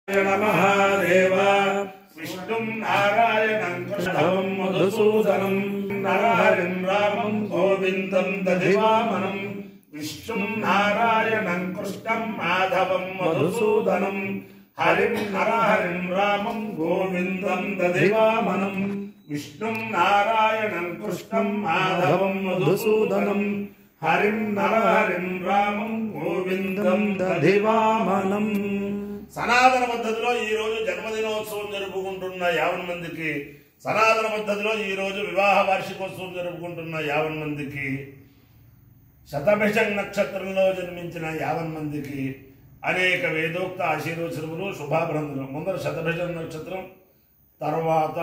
महादेव विष्णुं नारायणं कृष्णं मधुसूदनं नरहरिं रामं गोविन्दं दधिवामनं विष्णुं नारायणं कृष्णं माधवं मधुसूदनं हरिं नरहरिं रामं गोविन्दं दधिवामनं विष्णुं नारायणं कृष्णं माधवं मधुसूदनं हरिं नरहरिं रामं गोविन्दं दधिवामनं। సనాతన పద్ధతిలో ఈ రోజు జన్మదినోత్సవం జరుపుకుంటున్న 50 మందికి, సనాతన పద్ధతిలో ఈ రోజు వివాహ వార్షికోత్సవం జరుపుకుంటున్న 50 మందికి, శతభిషం నక్షత్రంలో జన్మించిన 50 మందికి అనేక వేదోక్త ఆశీర్వచనములు శుభాభినందనలు. ముందర శతభిషం నక్షత్రం, తర్వాత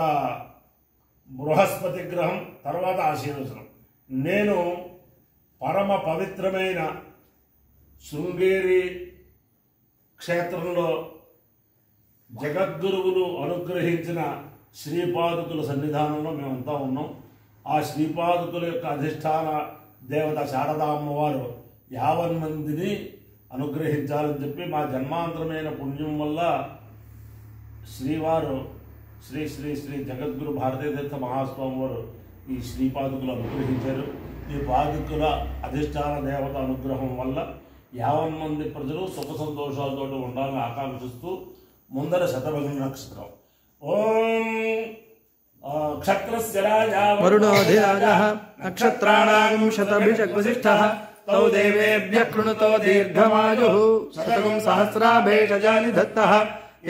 బృహస్పతి గ్రహం, తర్వాత ఆశీర్వచనం. నేను పరమ పవిత్రమైన శృంగేరి క్షేత్రంలో జగద్గురువులు అనుగ్రహించిన శ్రీపాదుకుల సన్నిధానంలో మేమంతా ఉన్నాం. ఆ శ్రీపాదుకుల యొక్క అధిష్టాన దేవత శారదా అమ్మవారు 50 మందిని అనుగ్రహించాలని చెప్పి మా జన్మాంతరమైన పుణ్యం వల్ల శ్రీవారు శ్రీ శ్రీ శ్రీ జగద్గురు భారతీతీర్థ మహాస్వామి వారు ఈ శ్రీపాదుకులు అనుగ్రహించారు. ఈ పాదుకుల అధిష్టాన దేవత అనుగ్రహం వల్ల 50 మంది ప్రజలు సుఖ సంతోషాలతో ఉండాలని ఆకాంక్షిస్తూ ముందర శతభిషం నక్షత్రం. ఓం క్షత్రస్య రాజా వరుణోధిరాజః నక్షత్రాణాం శతభిషగ్వసిష్ఠః తౌ దేవేభ్యః కృణుతో దీర్ఘమాయుః శతకం సహస్రాభేషజాని దత్తః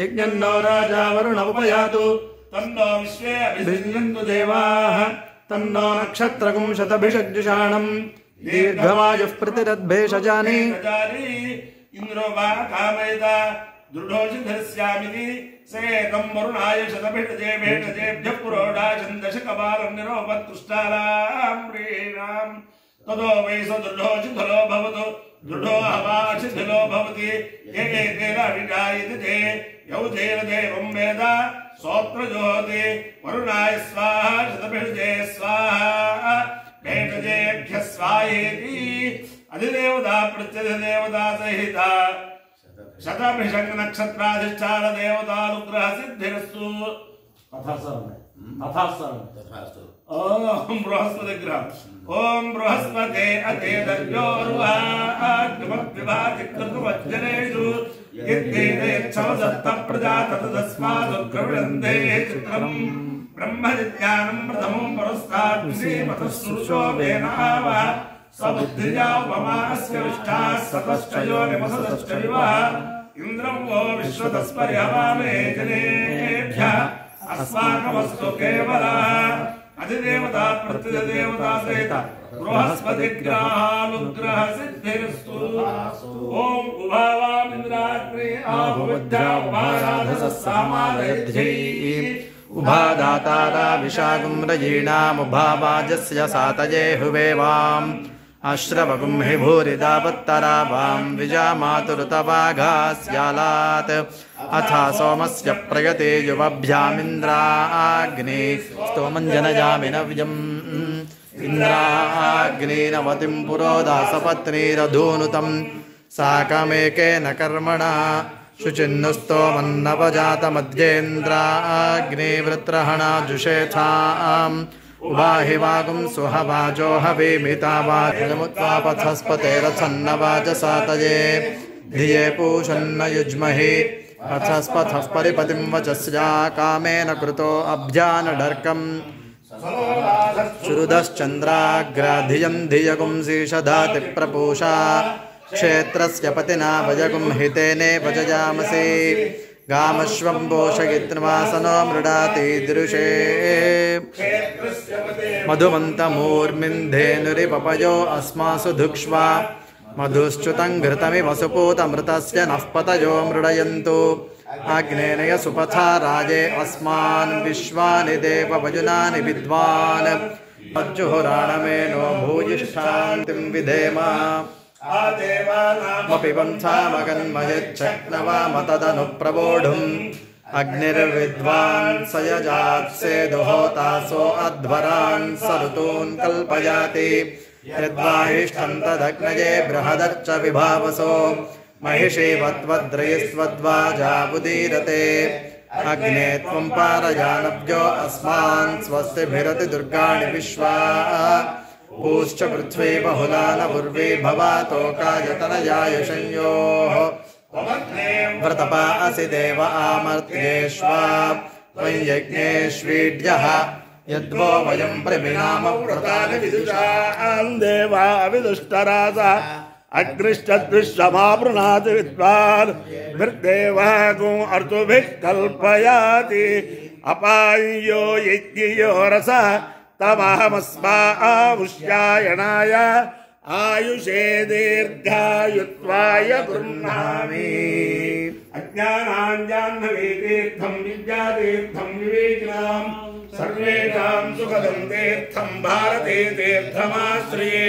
యజ్ఞన్నో రాజా వరుణ ఉపయాతు తన్నో విశ్వే అభిషించन्तు దేవాః తన్నో నక్షత్రకం శతభిషగ్జుషాణం దీర్ఘమాయుః ప్రతిరద్భేషజాని ఇంద్రో వా కామయత దృఢోషిధస్యామితి సేతం వరుణాయ శతభిషజే భేషజేభ్యః పురోడాశం దశకపాలం నిరోపత్తుష్టాలాం తదో వై స దృఢోషిధలో భవతు దృఢో హవాషిధిలో భవతి ఏకేన విజాయతి తే యౌజేన దేవం వేద సోత్రజోతి వరుణాయ స్వాహ శతభిషజే స్వాహ भेषजेभ्यः स्वाहेति अधिदेवता प्रत्यधिदेवता सहित शतभिषं नक्षत्राधिष्ठान देवतानुग्रह सिद्धिरस्तु। ओम बृहस्पति ग्रह ओम बृहस्पते अतेदर्योर्वाग्विभातिकृतवज्जनेषु यद्वेदेच्छवदत्त प्रजा ततस्मादुग्रविणन्ते चित्रम् ब्रह्मविज्ञानं प्रथमं पुरस्तात् श्रीमतः वेनाव सबुद्धिया उपमास्य विष्ठाः सतश्चयो निमसतश्च विवः इन्द्रं वो विश्वतस्पर्यवामे जनेभ्यः अस्माकमस्तु केवलः अधिदेवता प्रत्यधिदेवता सहित बृहस्पति ग्रहानुग्रह सिद्धिरस्तु। ओम उभावामिन्द्राग्ने आहुविद्या उभाराधसः सामादयध्यै उभादातारा विशागुं रयीणामुभावाजस्य सातये हुवेवाम् अश्रवगुं हि भूरिदावत्तरावां विजामातुरुतवाघास्यालात् अथा सोमस्य प्रयते युवभ्यामिन्द्राग्ने स्तोमञ्जनयामि नव्यम् इन्द्राग्नेनवतिं पुरोदासपत्नीरधूनुतं साकमेकेन कर्मणा शुचिन्नुस्तोमन्नवजातमद्येन्द्राग्निवृत्रहणा जुषेथाम् उवाहि वागुं सुहवाजो हवीमितावाचमुत्वापथस्पतेरथन्नवाचसातये धिये पूषन्न युज्महि अथस्पथः परिपतिं वचस्या कामेन कृतो अभ्यानडर्कम् श्रुदश्चन्द्राग्राधियं धियगुंसीषधाति प्रपूषा क्षेत्रस्य पतिना भजगुं हितेने भजयामसि गामश्वं पोषयित्वासनो मृडाति दृशे मधुमन्तमूर्मिन्धेनुरिपपयो अस्मासु धुक्ष्वा मधुश्च्युतं घृतमिव सुपूतमृतस्य नः पतयो मृडयन्तु आग्नेनय सुपथा राजे अस्मान् विश्वानि देववजुनानि विद्वान् अज्जुहुराणमेनो भूयिष्ठान्तिं विधेम मपि पन्थामगन्मयच्छक्नवामतदनुप्रवोढुम् अग्निर्विद्वान् स यजात्सेदुहोतासो अध्वरान् सरुतून् कल्पयाति यद्वाहिष्ठं तदग्नये बृहदर्च विभावसो महिषीवत्वद्रयस्त्वद्वाजाबुदीरते अग्ने त्वं पारयानभ्यो अस्मान् स्वस्तिभिरति दुर्गाणि विश्वा पूश्च पृथ्वी बहुला न पूर्वी भवातोकायतनयाय संयोः व्रतपा असि देव आमर्त्येष्वा त्वं यज्ञेष्वीड्यः यद्वो वयं प्रमिनाम व्रतानि विदुषां देवा विदुष्टरासा अग्निश्चद्विश्वमावृणाति विद्वान् भृद्देवागो अर्तुभिः कल्पयाति अपायो यज्ञयो रसः तमहमस्मावुष्यायणाय आयुषे दीर्घायुत्वाय गृह्णामि अज्ञानाञ्जाह्नवी तीर्थं विद्यातीर्थं विवेकिनां सर्वेषां सुखदं तीर्थं भारते तीर्थमाश्रये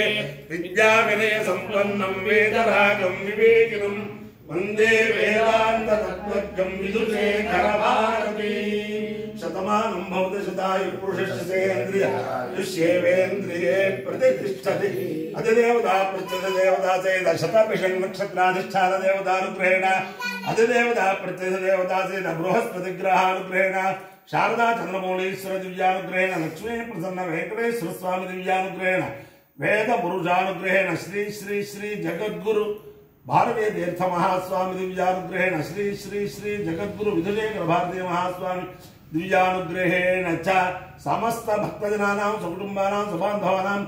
विद्याविनय सम्पन्नं वेदराजं विवेकिनं वन्दे वेदान्ततत्त्वज्ञं विदुषेखरभारती शतमानं भवति शतायुः पुरुषस्येन्द्रिय युष्येवेन्द्रिये प्रतिष्ठति अधिदेवता प्रत्यधिदेवता चेद शतभिषं नक्षत्राधिष्ठान देवतानुग्रहेण अधिदेवता प्रत्यधिदेवता चेद बृहस्पतिग्रहानुग्रहेण शारदा चंद्रमौळीश्वर दिव्यानुग्रहेण लक्ष्मी प्रसन्न वेंकटेश्वर स्वामी दिव्यानुग्रहेण वेद पुरुषानुग्रहेण श्री श्री श्री जगद्गुरु भारतीय तीर्थ महास्वामी दिव्यानुग्रहेण श्री श्री श्री जगद्गुरु विधुशेखर भारतीय महास्वामी दिव्यानुग्रहेण च समस्त भक्तजनानां सकुटुंबानां सबान्धवानां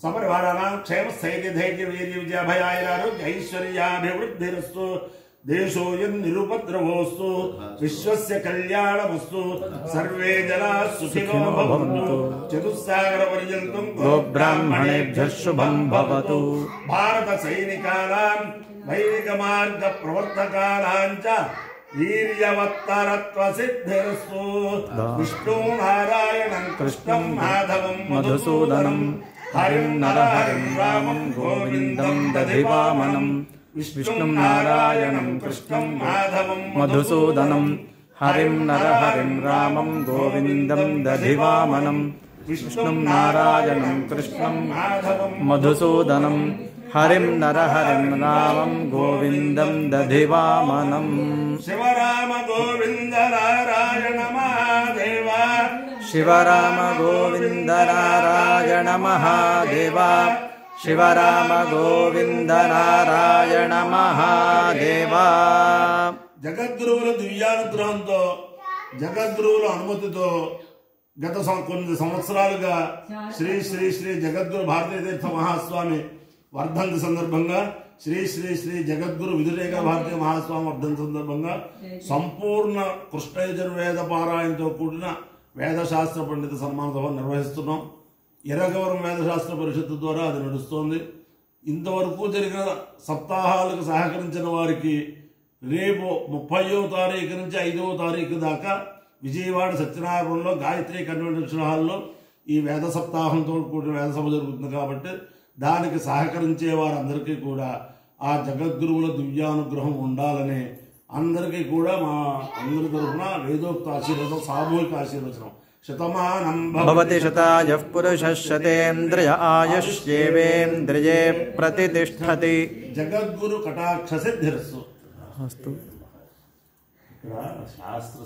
सपरिवाराणां क्षेमस्थैर्य धैर्य वीर्य विजयाभयारोग्य ऐश्वर्याभिवृद्धिरस्तु देशोऽयं निरुपद्रवोऽस्तु विश्वस्य कल्याणमस्तु सर्वे जनाः सुखिनो भवन्तु चतुस्सागरपर्यन्तं गोब्राह्मणेभ्यः शुभं भवतु भारत सैनिकानां वैदिकमार्ग प्रवर्तकानां च वीर्यवत्तरत्वसिद्धिरस्तु विष्णु नारायणं कृष्णं माधवं मधुसूदनं हरिं नरहरिं रामं गोविन्दं दधिवामनं विष्णुं नारायणं कृष्णं माधवं मधुसूदनं हरिं नरहरिं रामं गोविन्दं दधिवामनं विष्णुं नारायणं कृष्णं मधुसूदनं हरिं नरहरिं रामं गोविन्दं दधिवामनं शिवराम गोविन्द नारायण महादेव शिवराम गोविन्द नारायण महादेव शिवराम गोविन्द नारायण महादेव జగద్గురువుల దివ్యానుగ్రహంతో జగద్గురువుల అనుమతితో గత కొన్ని సంవత్సరాలుగా శ్రీ శ్రీ శ్రీ జగద్గురు భారతీయ తీర్థ మహాస్వామి వర్ధంతి సందర్భంగా శ్రీ శ్రీ శ్రీ జగద్గురు విధురేఖ భారతీయ మహాస్వామి వర్ధంతి సందర్భంగా సంపూర్ణ కృష్ణయజుర్వేద పారాయణతో కూడిన వేదశాస్త్ర పండిత సన్మాన సభ నిర్వహిస్తున్నాం. ఎర్రగవరం వేదశాస్త్ర పరిషత్తు ద్వారా అది నడుస్తోంది. ఇంతవరకు జరిగిన సప్తాహాలకు సహకరించిన వారికి రేపు 30వ తారీఖు నుంచి 5వ తారీఖు దాకా విజయవాడ సత్యనారాయణలో గాయత్రి కన్వెన్షన్ హాల్లో ఈ వేద సప్తాహంతో కూడిన వేద సభ జరుగుతుంది. కాబట్టి దానికి సహకరించే వారందరికీ కూడా ఆ జగద్గురువుల దివ్యానుగ్రహం ఉండాలని అందరికీ కూడా మా అందరి తరఫున వేదోక్త ఆశీర్వచనం సామూహిక ఆశీర్వచనం. శతమానం भवति शतायः पुरुषः शतेन्द्रिय आयुष्येवेन्द्रिये प्रतिष्ठति జగద్గురు కటాక్ష సిద్ధిరస్సు. अस्तु ఇక్కడ శాస్త్ర